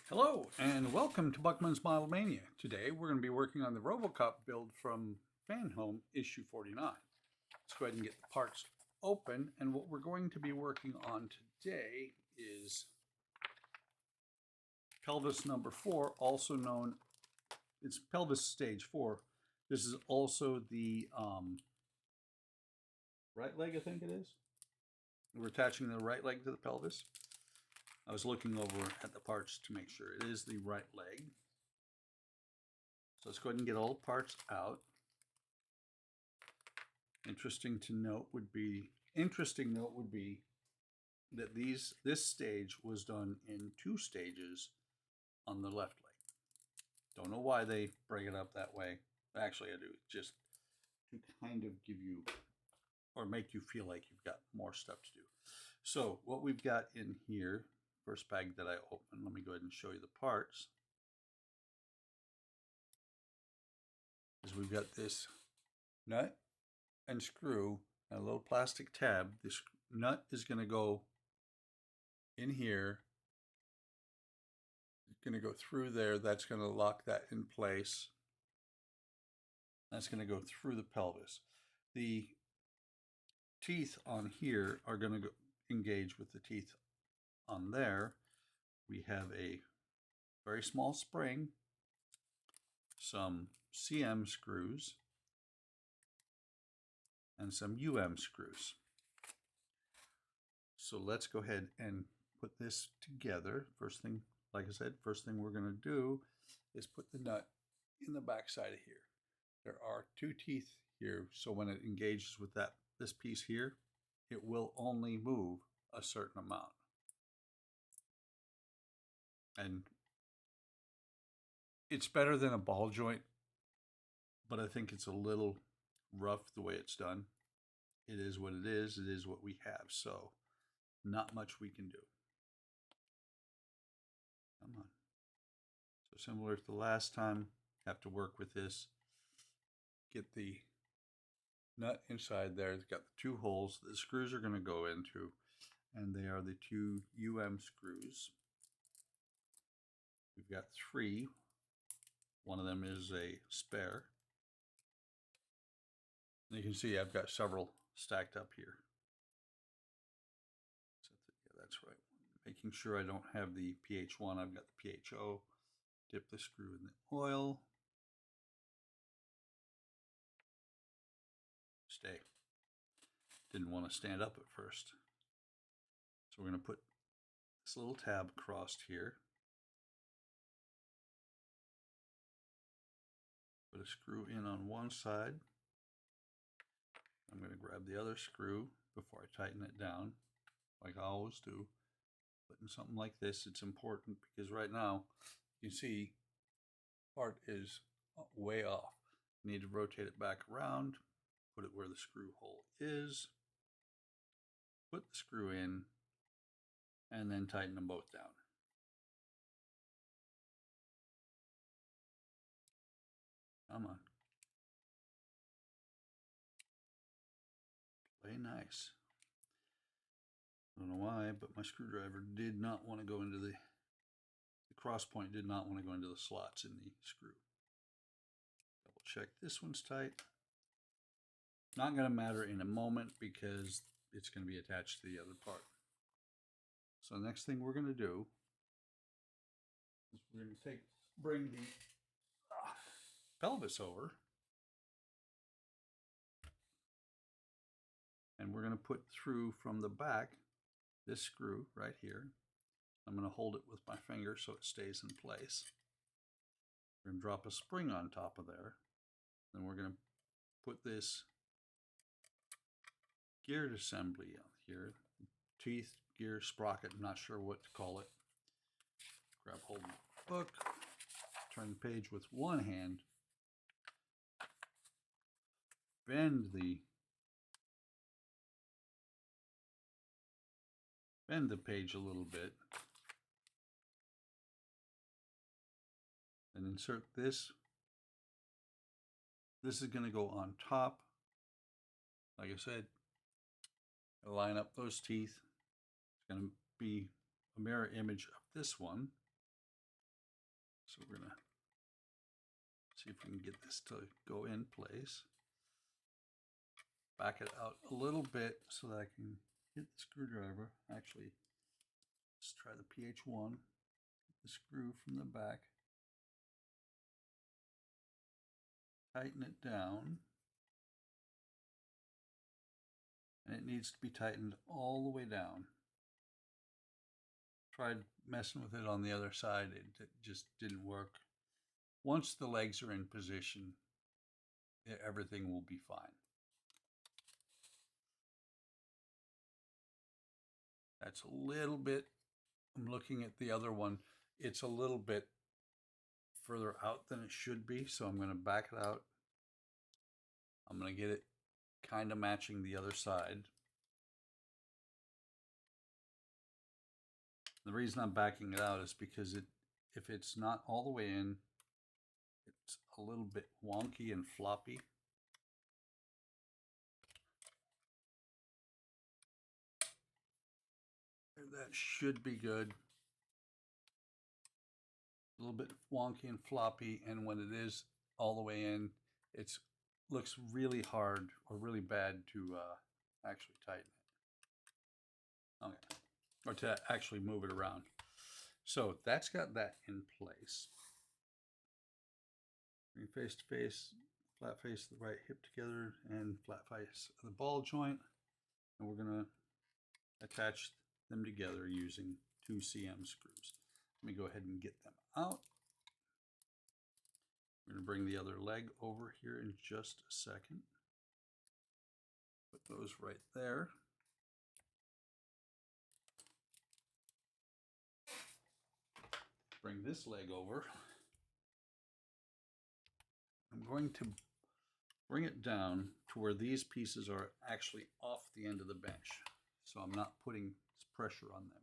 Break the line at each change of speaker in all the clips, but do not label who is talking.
Hello and welcome to Buckman's Model Mania. Today we're going to be working on the Robocop build from Fanhome issue 49. Let's go ahead and get the parts open, and what we're going to be working on today is pelvis number 4, also known, it's pelvis stage 4. This is also the right leg, I think it is. We're attaching the right leg to the pelvis. I was looking over at the parts to make sure it is the right leg. So let's go ahead and get all the parts out. Interesting note would be that this stage was done in 2 stages on the left leg. Don't know why they break it up that way. Actually, I do, just to kind of give you or make you feel like you've got more stuff to do. So what we've got in here, first bag that I opened, let me go ahead and show you the parts, is we've got this nut and screw and a little plastic tab. This nut is going to go in here. It's going to go through there. That's going to lock that in place. That's going to go through the pelvis. The teeth on here are going to engage with the teeth on there. We have a very small spring, some CM screws, and some screws. So let's go ahead and put this together. First thing, like I said, first thing we're going to do is put the nut in the back side of here. There are 2 teeth here, so when it engages with this piece here, it will only move a certain amount. And it's better than a ball joint, but I think it's a little rough the way it's done. It is what it is. It is what we have. So not much we can do. Come on. So similar to the last time, have to work with this. Get the nut inside there. It's got the 2 holes that the screws are going to go into, and they are the 2 screws. We've got 3. One of them is a spare. And you can see I've got several stacked up here. Yeah, that's right. Making sure I don't have the PH1, I've got the PHO. Dip the screw in the oil. Stay. Didn't want to stand up at first. So we're going to put this little tab across here. Put a screw in on one side. I'm going to grab the other screw before I tighten it down, like I always do. But in something like this, it's important because right now, you can see part is way off. You need to rotate it back around, put it where the screw hole is, put the screw in, and then tighten them both down. Come on. Play nice. I don't know why, but my screwdriver did not want to go into the cross point, did not want to go into the slots in the screw. Double check this one's tight. Not going to matter in a moment because it's going to be attached to the other part. So next thing we're going to do is we're going to bring the pelvis over, and we're going to put through from the back this screw right here. I'm going to hold it with my finger so it stays in place. We're going to drop a spring on top of there. Then we're going to put this geared assembly on here. Teeth, gear, sprocket, I'm not sure what to call it. Grab hold of the book, turn the page with one hand, bend the page a little bit, and insert this. This is going to go on top. Like I said, line up those teeth. It's going to be a mirror image of this one. So we're going to see if we can get this to go in place. Back it out a little bit so that I can hit the screwdriver. Actually, let's try the PH1. Get the screw from the back. Tighten it down. And it needs to be tightened all the way down. Tried messing with it on the other side. It just didn't work. Once the legs are in position, everything will be fine. That's a little bit, I'm looking at the other one, it's a little bit further out than it should be, so I'm going to back it out. I'm going to get it kind of matching the other side. The reason I'm backing it out is because if it's not all the way in, it's a little bit wonky and floppy. That should be good. A little bit wonky and floppy, and when it is all the way in, it looks really hard or really bad to actually tighten it. Okay, or to actually move it around. So that's got that in place. Bring face to face, flat face the right hip together, and flat face the ball joint, and we're going to attach them together using 2 cm screws. Let me go ahead and get them out. We're going to bring the other leg over here in just a second. Put those right there. Bring this leg over. I'm going to bring it down to where these pieces are actually off the end of the bench, so I'm not putting pressure on them.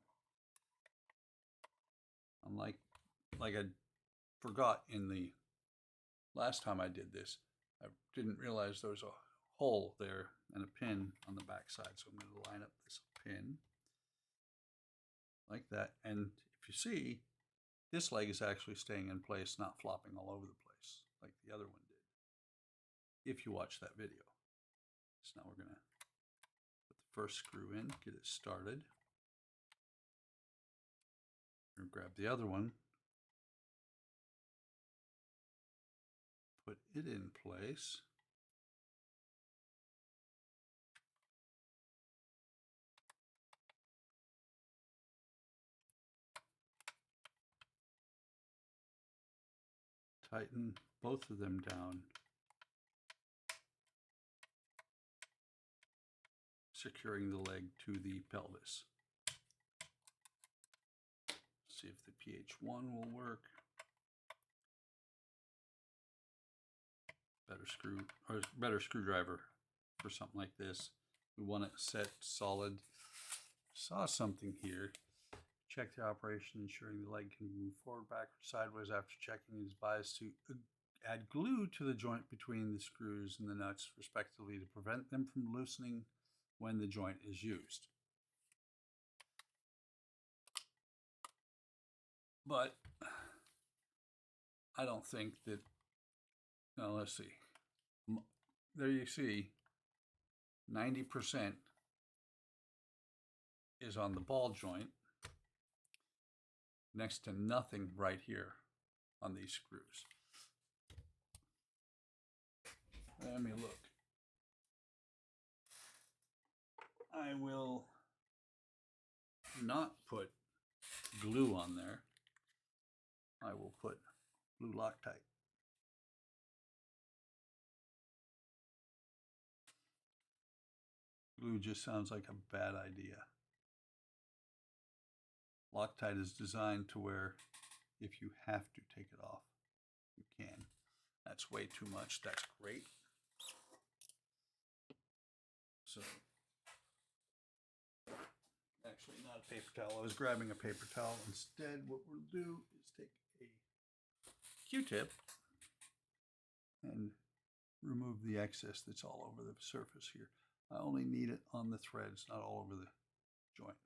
Unlike I forgot in the last time I did this, I didn't realize there was a hole there and a pin on the back side, so I'm going to line up this pin like that, and if you see, this leg is actually staying in place, not flopping all over the place like the other one did, if you watch that video. So now we're going to put the first screw in, get it started. We're going to grab the other one, put it in place. Tighten both of them down. Securing the leg to the pelvis. See if the PH1 will work. Better screwdriver for something like this. We want it set solid. Saw something here. Check the operation, ensuring the leg can move forward, backward, sideways after checking. Is advised to add glue to the joint between the screws and the nuts, respectively, to prevent them from loosening when the joint is used. But I don't think that, now let's see, there you see 90% is on the ball joint, next to nothing right here on these screws. Let me look. I will not put glue on there. I will put blue Loctite. Glue just sounds like a bad idea. Loctite is designed to where if you have to take it off, you can. That's way too much. That's great. So, actually not a paper towel. I was grabbing a paper towel. Instead, what we'll do is take a Q-tip and remove the excess that's all over the surface here. I only need it on the threads, not all over the joint.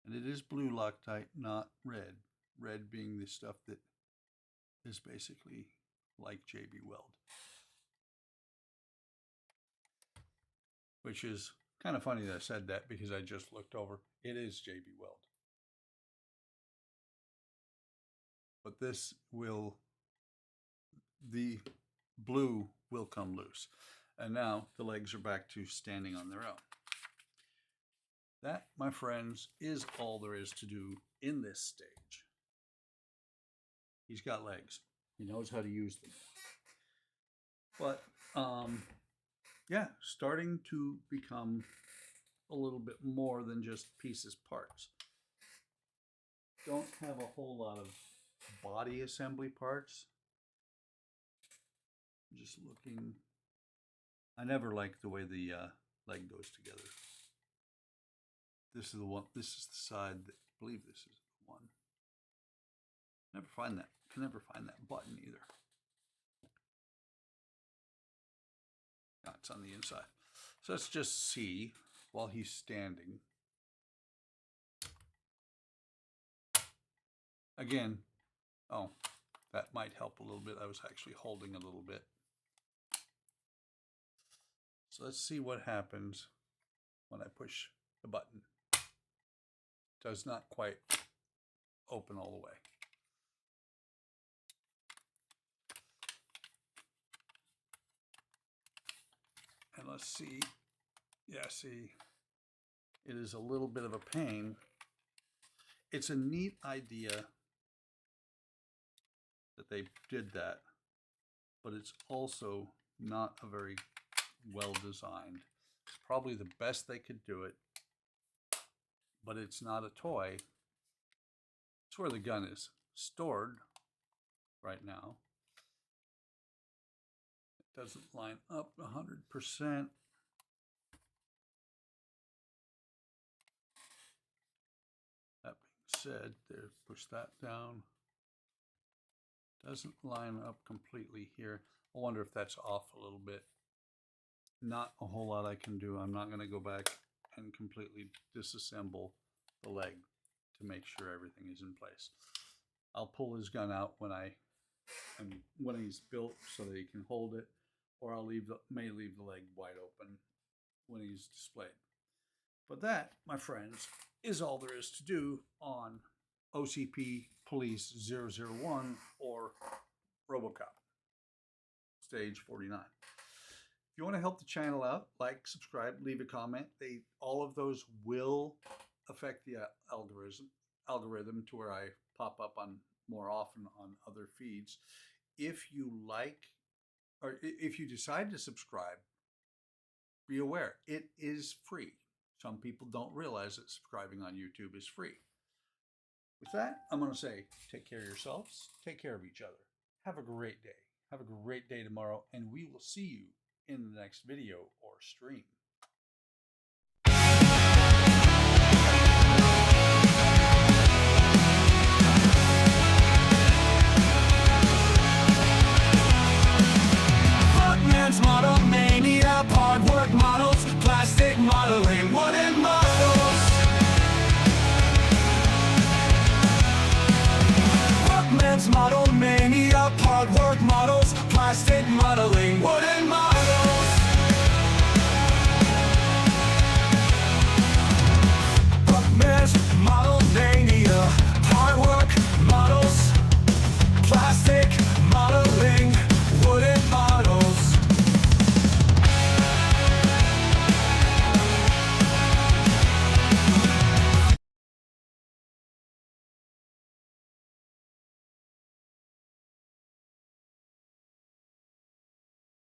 And it is blue Loctite, not red. Red being the stuff that is basically like JB Weld. Which is kind of funny that I said that because I just looked over. It is JB Weld. But this will, the blue will come loose. And now the legs are back to standing on their own. That, my friends, is all there is to do in this stage. He's got legs. He knows how to use them. But, yeah, starting to become a little bit more than just pieces, parts. Don't have a whole lot of body assembly parts. Just looking. I never liked the way the leg goes together. This is the one. This is the side that I believe this is the one. Never find that. Can never find that button either. No, it's on the inside. So let's just see while he's standing. Again, oh, that might help a little bit. I was actually holding a little bit. So let's see what happens when I push the button. Does not quite open all the way. And let's see. Yeah, see, it is a little bit of a pain. It's a neat idea that they did that, but it's also not a very well designed. It's probably the best they could do it, but it's not a toy. It's where the gun is stored right now. It doesn't line up 100%. That being said, there, push that down. Doesn't line up completely here. I wonder if that's off a little bit. Not a whole lot I can do. I'm not going to go back and completely disassemble the leg to make sure everything is in place. I'll pull his gun out when he's built so that he can hold it, or I'll may leave the leg wide open when he's displayed. But that, my friends, is all there is to do on OCP Police 001 or Robocop, stage 49. If you want to help the channel out, like, subscribe, leave a comment. All of those will affect the algorithm to where I pop up on more often on other feeds. If you like, or if you decide to subscribe, be aware it is free. Some people don't realize that subscribing on YouTube is free. With that, I'm going to say, take care of yourselves, take care of each other. Have a great day. Have a great day tomorrow, and we will see you in the next video or stream.